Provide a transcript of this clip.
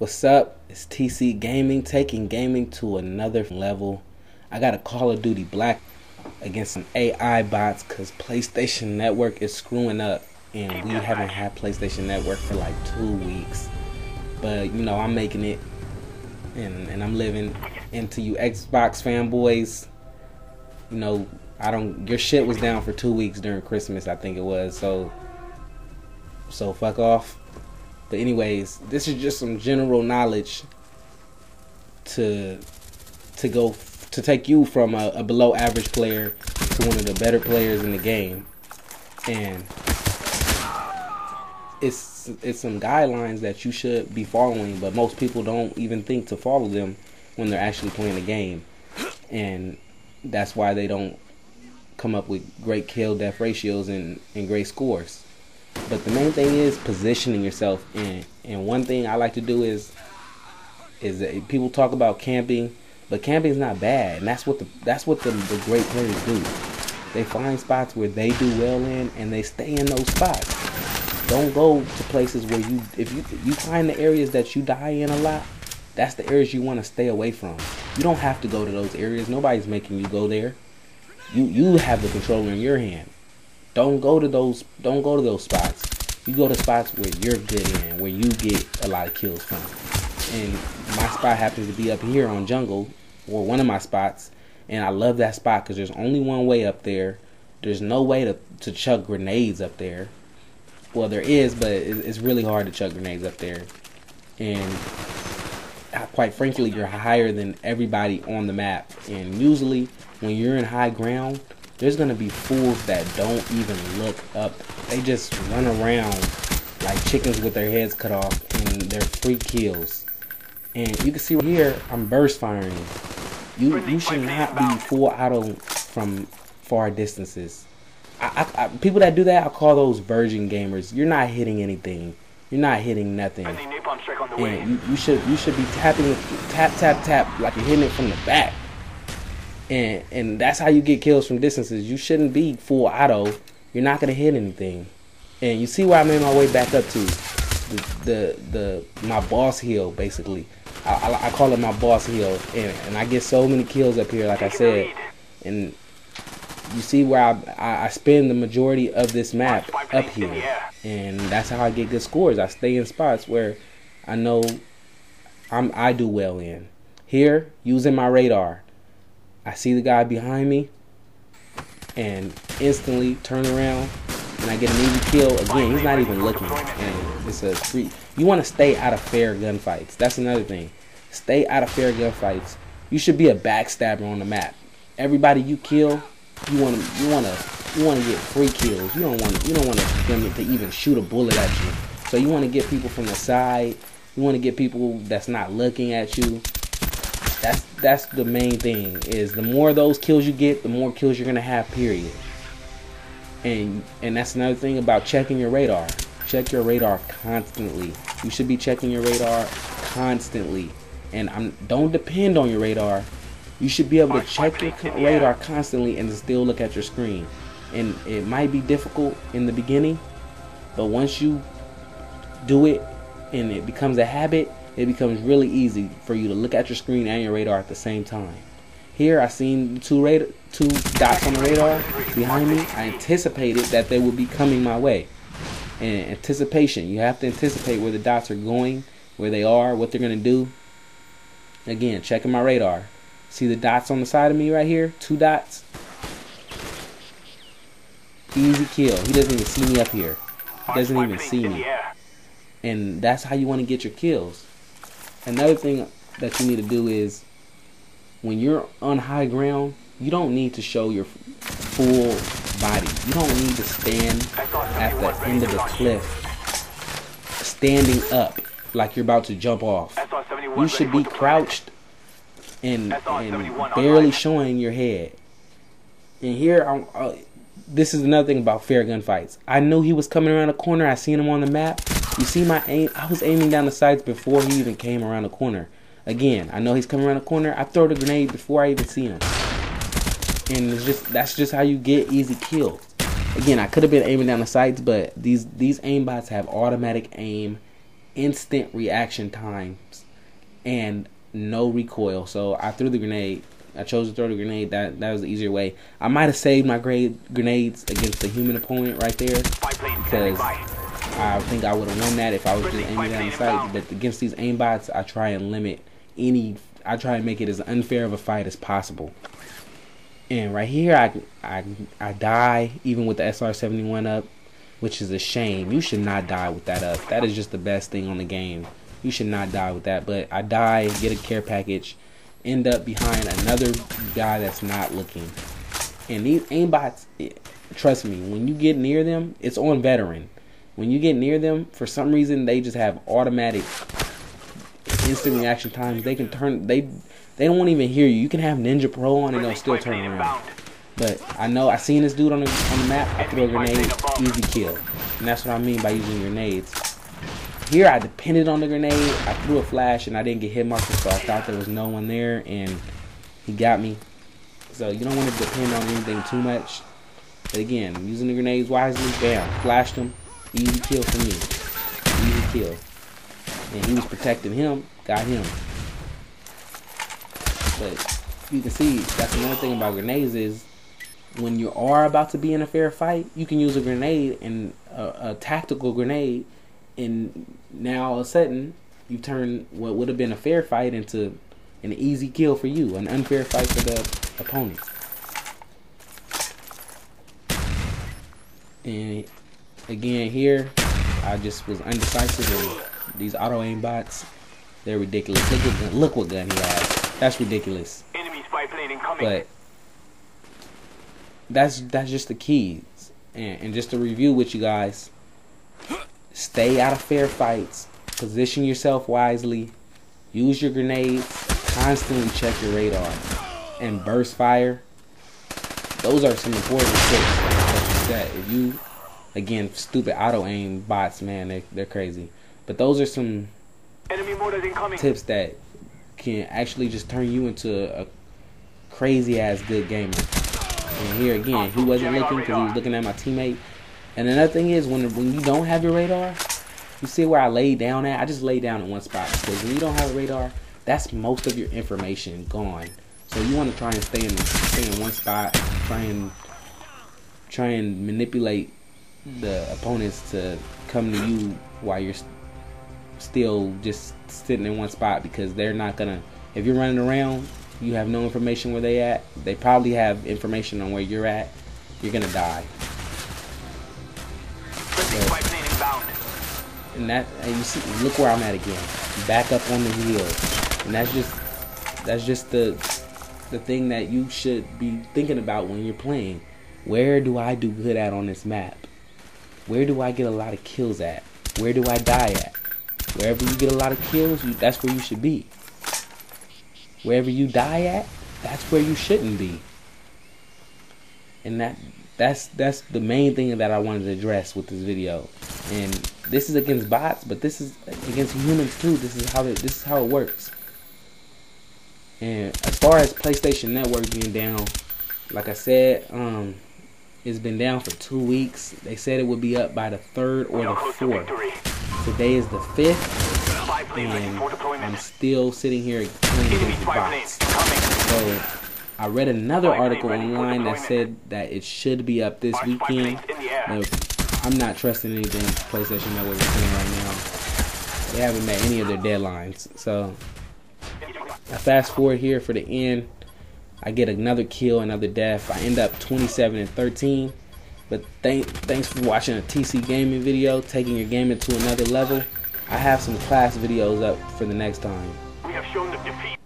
What's up? It's TC Gaming, taking gaming to another level. I got a Call of Duty Black against some AI bots because PlayStation Network is screwing up, and we haven't had PlayStation Network for like 2 weeks. But you know, I'm making it, and I'm living. Into you Xbox fanboys, you know, your shit was down for 2 weeks during Christmas, I think it was. So fuck off. But anyways, this is just some general knowledge to take you from a below average player to one of the better players in the game. And it's some guidelines that you should be following, but most people don't even think to follow them when they're actually playing the game. And that's why they don't come up with great kill death ratios and great scores. But the main thing is positioning yourself. And one thing I like to do is that people talk about camping, but camping is not bad, and that's what the great players do. They find spots where they do well in, and they stay in those spots. Don't go to places where if you find the areas that you die in a lot, that's the areas you want to stay away from. You don't have to go to those areas. Nobody's making you go there. You have the controller in your hand. Don't go to those spots. You go to spots where you're good in, where you get a lot of kills from. And my spot happens to be up here on jungle, or one of my spots, and I love that spot because there's only one way up there. There's no way to chuck grenades up there. Well, there is, but it's really hard to chuck grenades up there. And quite frankly, you're higher than everybody on the map. And usually, when you're in high ground, there's going to be fools that don't even look up. They just run around like chickens with their heads cut off, and they're free kills. And you can see right here, I'm burst firing. You should not be full auto from far distances. People that do that, I call those virgin gamers. You're not hitting anything. You're not hitting nothing. And you should be tapping it, tap like you're hitting it from the back. And that's how you get kills from distances. You shouldn't be full auto. You're not gonna hit anything. And you see where I made my way back up to my boss hill, basically. I call it my boss hill, and I get so many kills up here, like I said. And you see where I spend the majority of this map up here, and that's how I get good scores. I stay in spots where I know I do well in. Here, using my radar, I see the guy behind me, and instantly turn around, and I get an easy kill. Again, he's not even looking, and it's a free. You want to stay out of fair gunfights. That's another thing. Stay out of fair gunfights. You should be a backstabber on the map. Everybody you kill, you want to get free kills. You don't want them to even shoot a bullet at you. So you want to get people from the side. You want to get people that's not looking at you. That's the main thing. Is the more of those kills you get, the more kills you're gonna have. Period. And that's another thing about checking your radar. Check your radar constantly. You should be checking your radar constantly. And don't depend on your radar. You should be able to check your radar constantly and still look at your screen. And it might be difficult in the beginning, but once you do it and it becomes a habit, it becomes really easy for you to look at your screen and your radar at the same time. Here I seen two dots on the radar behind me. I anticipated that they would be coming my way. And anticipation, you have to anticipate where the dots are going, where they are, what they're going to do. Again, checking my radar. See the dots on the side of me right here? 2 dots. Easy kill. He doesn't even see me up here. He doesn't even see me. And that's how you want to get your kills. Another thing that you need to do is, when you're on high ground, you don't need to show your full body. You don't need to stand at the end of the cliff, standing up like you're about to jump off. You should be crouched and barely showing your head. And here, this is another thing about fair gunfights. I knew he was coming around the corner. I seen him on the map. You see my aim? I was aiming down the sights before he even came around the corner. Again, I know he's coming around the corner. I throw the grenade before I even see him. And that's just how you get easy kills. Again, I could have been aiming down the sights, but these aimbots have automatic aim, instant reaction times and no recoil. So I threw the grenade. I chose to throw the grenade. That was the easier way. I might have saved my grenades against the human opponent right there, because I think I would have won that if I was just aiming down the sight. But against these aimbots, I try and make it as unfair of a fight as possible. And right here, I die even with the SR-71 up, which is a shame. You should not die with that up. That is just the best thing on the game. You should not die with that. But I die, get a care package, end up behind another guy that's not looking. And these aimbots, trust me, when you get near them, it's on veteran. When you get near them, for some reason, they just have automatic instant reaction times. They can turn, they don't even hear you. You can have Ninja Pro on and they'll still turn around. But I seen this dude on the map. I threw a grenade, easy kill. And that's what I mean by using grenades. Here I depended on the grenade. I threw a flash and I didn't get hit marker, so I thought there was no one there, and he got me. So you don't want to depend on anything too much. But again, using the grenades wisely, bam, flashed him, easy kill for me, easy kill. And he was protecting him, got him. But you can see that's another thing about grenades is when you are about to be in a fair fight, you can use a grenade and a tactical grenade. And now all of a sudden, you turn what would have been a fair fight into an easy kill for you, an unfair fight for the opponent. And again here, I just was undecisive, and these auto aim bots, they're ridiculous. Look what gun he has. That's ridiculous. But that's just the keys. And just to review with you guys. Stay out of fair fights. Position yourself wisely. Use your grenades. Constantly check your radar. And burst fire. Those are some important tips. Like that. If you, again, stupid auto aim bots, man, they're crazy. But those are some tips that can actually just turn you into a crazy ass good gamer. And here again, he wasn't looking because he was looking at my teammate. And another thing is, when you don't have your radar, you see where I laid down at? I just laid down in one spot, because when you don't have a radar, that's most of your information gone. So you want to try and stay in one spot, try and manipulate the opponents to come to you while you're still just sitting in one spot, because they're not gonna. If you're running around, you have no information where they at. They probably have information on where you're at. You're gonna die. And you see, look where I'm at again. Back up on the hill. And that's just the thing that you should be thinking about when you're playing. Where do I do good at on this map? Where do I get a lot of kills at? Where do I die at? Wherever you get a lot of kills, that's where you should be. Wherever you die at, that's where you shouldn't be. And that's the main thing that I wanted to address with this video. And this is against bots, but this is against humans too. This is how it works. And as far as PlayStation Network being down, like I said, it's been down for 2 weeks. They said it would be up by the 3rd or the 4th. Today is the 5th, and I'm still sitting here playing against the bots. So I read another article online that said that it should be up this weekend. But I'm not trusting anything PlayStation Network is saying right now. They haven't met any of their deadlines. So I fast forward here for the end. I get another kill, another death. I end up 27-13. But thanks for watching a TCisGaming video, taking your gaming to another level. I have some class videos up for the next time. We have shown the defeat.